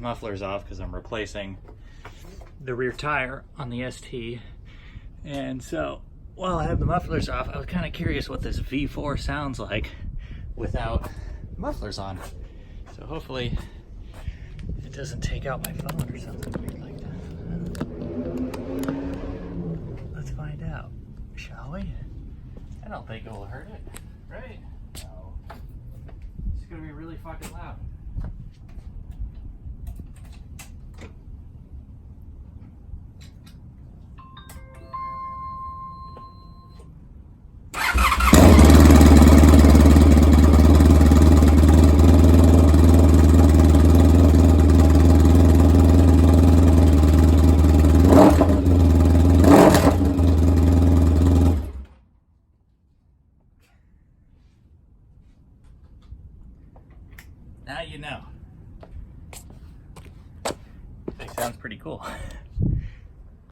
mufflers off because I'm replacing the rear tire on the ST. And so while I have the mufflers off, I was kind of curious what this V4 sounds like without mufflers on. So hopefully it doesn't take out my phone or something weird like that. Let's find out, shall we? I don't think it will hurt it, right? No. It's gonna be really fucking loud. Now you know. It sounds pretty cool.